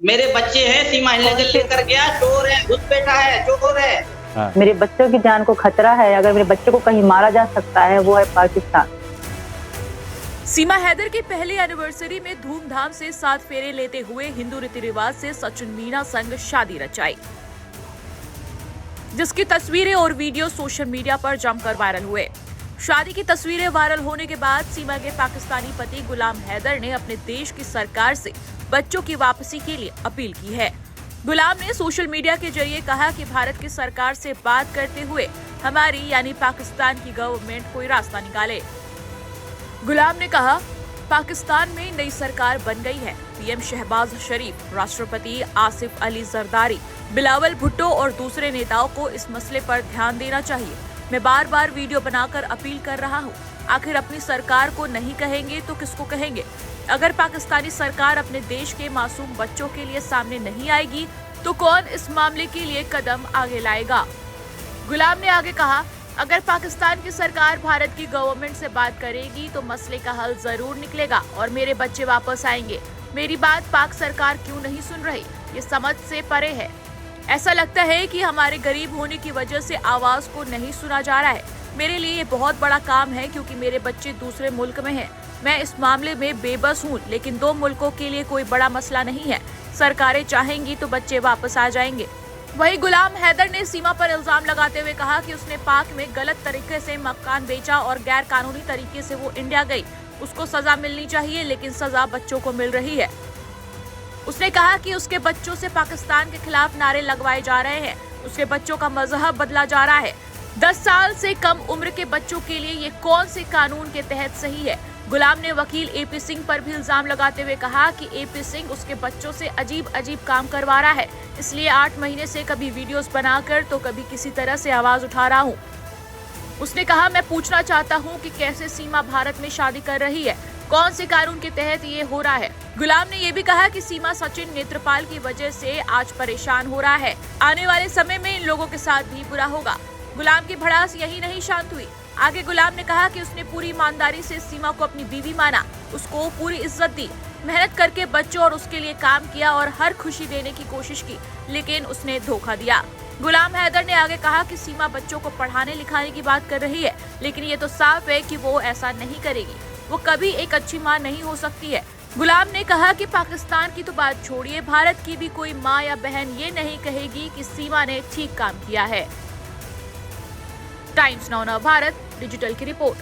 मेरे बच्चे हैं, सीमा लेकर गया, चोर है, घुस बैठा है, चोर है। हाँ। मेरे बच्चों की जान को खतरा है, अगर मेरे बच्चे को कहीं मारा जा सकता है वो है पाकिस्तान। सीमा हैदर की पहली एनिवर्सरी में धूमधाम से 7 फेरे लेते हुए हिंदू रीति रिवाज से सचिन मीणा संग शादी रचाई, जिसकी तस्वीरें और वीडियो सोशल मीडिया पर जमकर वायरल हुए। शादी की तस्वीरें वायरल होने के बाद सीमा के पाकिस्तानी पति गुलाम हैदर ने अपने देश की सरकार से बच्चों की वापसी के लिए अपील की है। गुलाम ने सोशल मीडिया के जरिए कहा कि भारत की सरकार से बात करते हुए हमारी यानी पाकिस्तान की गवर्नमेंट कोई रास्ता निकाले। गुलाम ने कहा, पाकिस्तान में नई सरकार बन गई है। पीएम शहबाज शरीफ, राष्ट्रपति आसिफ अली जरदारी, बिलावल भुट्टो और दूसरे नेताओं को इस मसले पर ध्यान देना चाहिए। मैं बार बार वीडियो बनाकर अपील कर रहा हूँ। आखिर अपनी सरकार को नहीं कहेंगे तो किसको कहेंगे? अगर पाकिस्तानी सरकार अपने देश के मासूम बच्चों के लिए सामने नहीं आएगी तो कौन इस मामले के लिए कदम आगे लाएगा? गुलाम ने आगे कहा, अगर पाकिस्तान की सरकार भारत की गवर्नमेंट से बात करेगी तो मसले का हल जरूर निकलेगा और मेरे बच्चे वापस आएंगे। मेरी बात पाक सरकार क्यों नहीं सुन रही, ये समझ से परे है। ऐसा लगता है कि हमारे गरीब होने की वजह से आवाज को नहीं सुना जा रहा है। मेरे लिए ये बहुत बड़ा काम है क्योंकि मेरे बच्चे दूसरे मुल्क में हैं। मैं इस मामले में बेबस हूँ, लेकिन 2 मुल्कों के लिए कोई बड़ा मसला नहीं है। सरकारें चाहेंगी तो बच्चे वापस आ जाएंगे। वहीं गुलाम हैदर ने सीमा पर इल्जाम लगाते हुए कहा कि उसने पाक में गलत तरीके से मकान बेचा और गैर कानूनी तरीके से वो इंडिया गई। उसको सजा मिलनी चाहिए, लेकिन सजा बच्चों को मिल रही है। उसने कहा कि उसके बच्चों से पाकिस्तान के खिलाफ नारे लगवाए जा रहे हैं। उसके बच्चों का मजहब बदला जा रहा है। 10 साल से कम उम्र के बच्चों के लिए ये कौन से कानून के तहत सही है? गुलाम ने वकील एपी सिंह पर भी इल्जाम लगाते हुए कहा कि एपी सिंह उसके बच्चों से अजीब काम करवा रहा है, इसलिए 8 महीने से कभी वीडियोस बनाकर तो कभी किसी तरह से आवाज उठा रहा हूँ। उसने कहा, मैं पूछना चाहता हूँ कि कैसे सीमा भारत में शादी कर रही है, कौन से कानून के तहत ये हो रहा है? गुलाम ने ये भी कहा कि सीमा सचिन नेत्रपाल की वजह से आज परेशान हो रहा है। आने वाले समय में इन लोगों के साथ भी बुरा होगा। गुलाम की भड़ास यही नहीं शांत हुई। आगे गुलाम ने कहा कि उसने पूरी ईमानदारी से सीमा को अपनी बीवी माना, उसको पूरी इज्जत दी, मेहनत करके बच्चों और उसके लिए काम किया और हर खुशी देने की कोशिश की, लेकिन उसने धोखा दिया। गुलाम हैदर ने आगे कहा कि सीमा बच्चों को पढ़ाने लिखाने की बात कर रही है, लेकिन ये तो साफ है कि वो ऐसा नहीं करेगी। वो कभी एक अच्छी माँ नहीं हो सकती है। गुलाम ने कहा कि पाकिस्तान की तो बात छोड़िए, भारत की भी कोई माँ या बहन ये नहीं कहेगी कि सीमा ने ठीक काम किया है। टाइम्स नाउ भारत डिजिटल की रिपोर्ट।